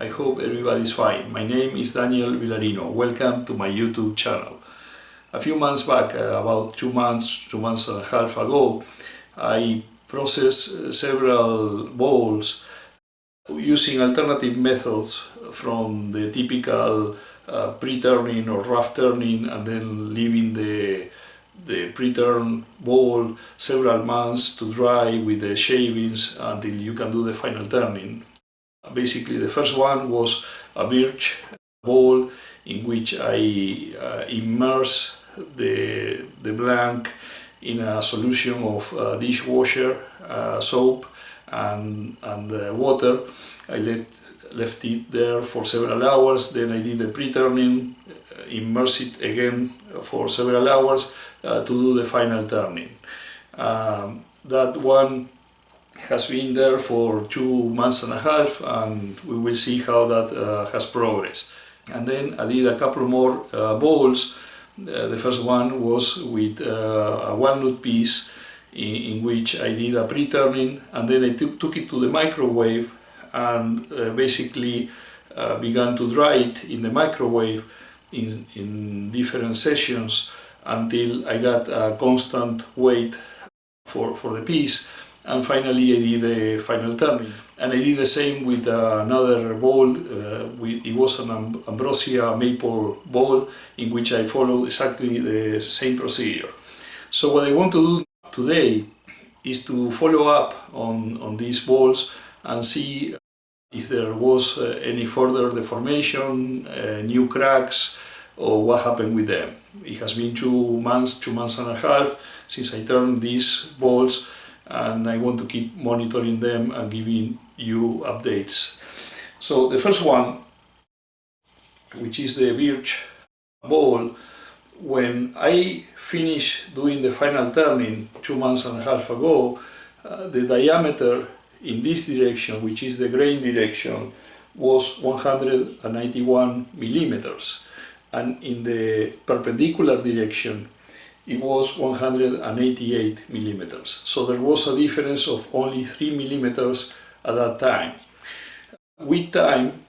I hope everybody's fine. My name is Daniel Villarino. Welcome to my YouTube channel. A few months back, about 2 months and a half ago, I processed several bowls using alternative methods from the typical pre-turning or rough turning, and then leaving the pre-turn bowl several months to dry with the shavings until you can do the final turning. Basically, the first one was a birch bowl in which I immerse the blank in a solution of dishwasher soap and water. I left it there for several hours. Then I did the pre-turning, immerse it again for several hours to do the final turning. That one has been there for 2 months and a half, and we will see how that has progressed. And then I did a couple more bowls. The first one was with a walnut piece in which I did a pre-turning, and then I took it to the microwave and basically began to dry it in the microwave in different sessions until I got a constant weight for the piece. And finally I did the final turning. And I did the same with another bowl. It was an ambrosia maple bowl in which I followed exactly the same procedure. So what I want to do today is to follow up on these bowls and see if there was any further deformation, new cracks, or what happened with them. It has been 2 months and a half since I turned these bowls, and I want to keep monitoring them and giving you updates. So the first one, which is the birch bowl, when I finished doing the final turning 2 months and a half ago, the diameter in this direction, which is the grain direction, was 191 millimeters, and in the perpendicular direction it was 188 millimeters. So there was a difference of only 3 millimeters at that time. With time,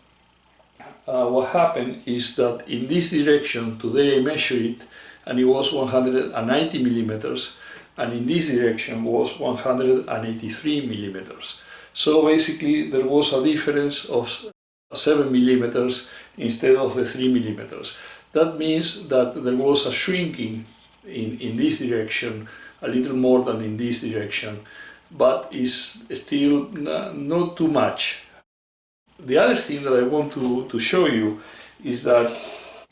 what happened is that in this direction, today I measured it and it was 190 millimeters, and in this direction was 183 millimeters. So basically there was a difference of 7 millimeters instead of the 3 millimeters. That means that there was a shrinking in this direction, a little more than in this direction, but is still not too much. The other thing that I want to show you is that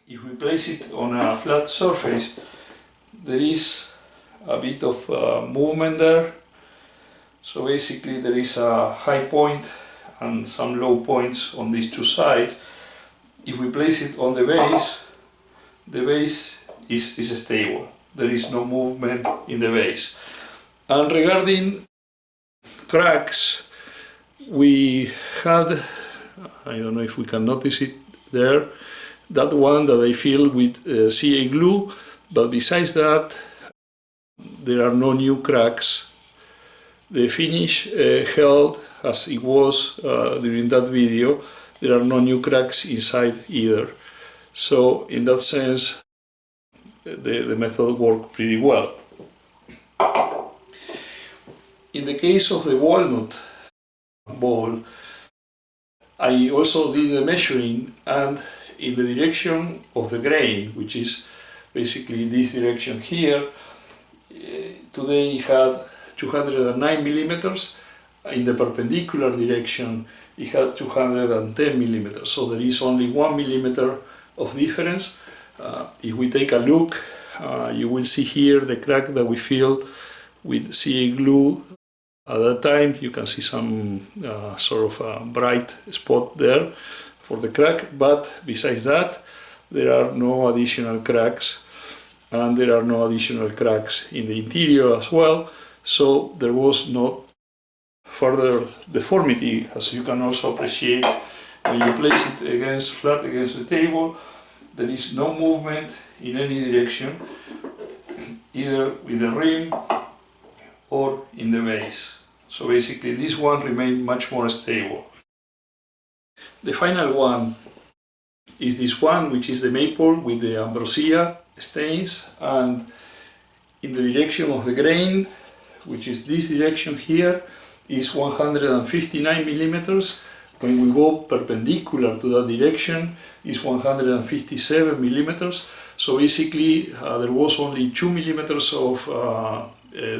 if we place it on a flat surface, there is a bit of movement there. So basically there is a high point and some low points on these two sides. If we place it on the base is stable. There is no movement in the base. And regarding cracks, we had, I don't know if we can notice it there, that one that I filled with CA glue, but besides that there are no new cracks. The finish held as it was during that video. There are no new cracks inside either. So in that sense, the method worked pretty well. In the case of the walnut bowl, I also did the measuring, and in the direction of the grain, which is basically this direction here, today it had 209 millimeters. In the perpendicular direction it had 210 millimeters, so there is only 1 millimeter of difference. If we take a look, you will see here the crack that we filled with CA glue. At that time you can see some sort of a bright spot there for the crack, but besides that there are no additional cracks, and there are no additional cracks in the interior as well. So there was no further deformity, as you can also appreciate when you place it flat against the table. There is no movement in any direction, either with the rim or in the base. So basically this one remained much more stable. The final one is this one, which is the maple with the ambrosia stains, and in the direction of the grain, which is this direction here, is 159 millimeters. When we go perpendicular to that direction, is 157 millimeters. So basically there was only 2 millimeters of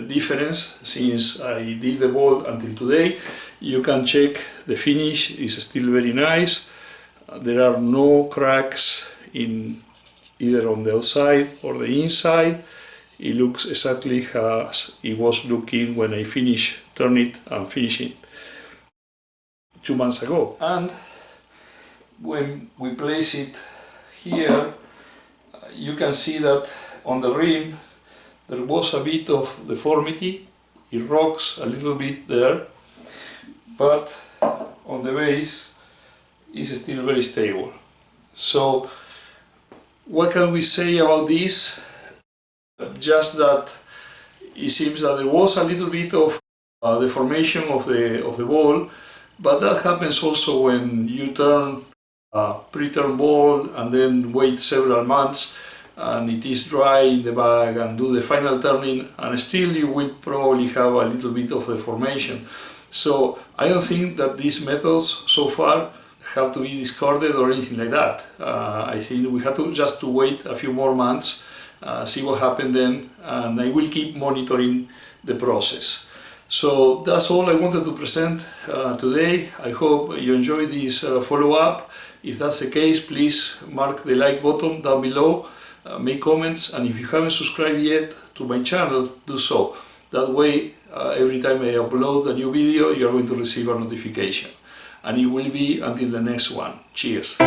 difference since I did the ball until today. You can check the finish is still very nice. There are no cracks in either on the outside or the inside. It looks exactly as it was looking when I finished turning it and finishing 2 months ago. And when we place it here, you can see that on the rim there was a bit of deformity. It rocks a little bit there, but on the base is still very stable. So what can we say about this? Just that it seems that there was a little bit of deformation of the ball, but that happens also when you turn a pre-turn ball and then wait several months and it is dry in the bag and do the final turning, and still you will probably have a little bit of deformation. So I don't think that these methods so far have to be discarded or anything like that. I think we have to just to wait a few more months, see what happened then, and I will keep monitoring the process. So that's all I wanted to present today. I hope you enjoyed this follow-up. If that's the case, please mark the like button down below, make comments, and if you haven't subscribed yet to my channel, do so. That way, every time I upload a new video, you're going to receive a notification. And it will be until the next one. Cheers!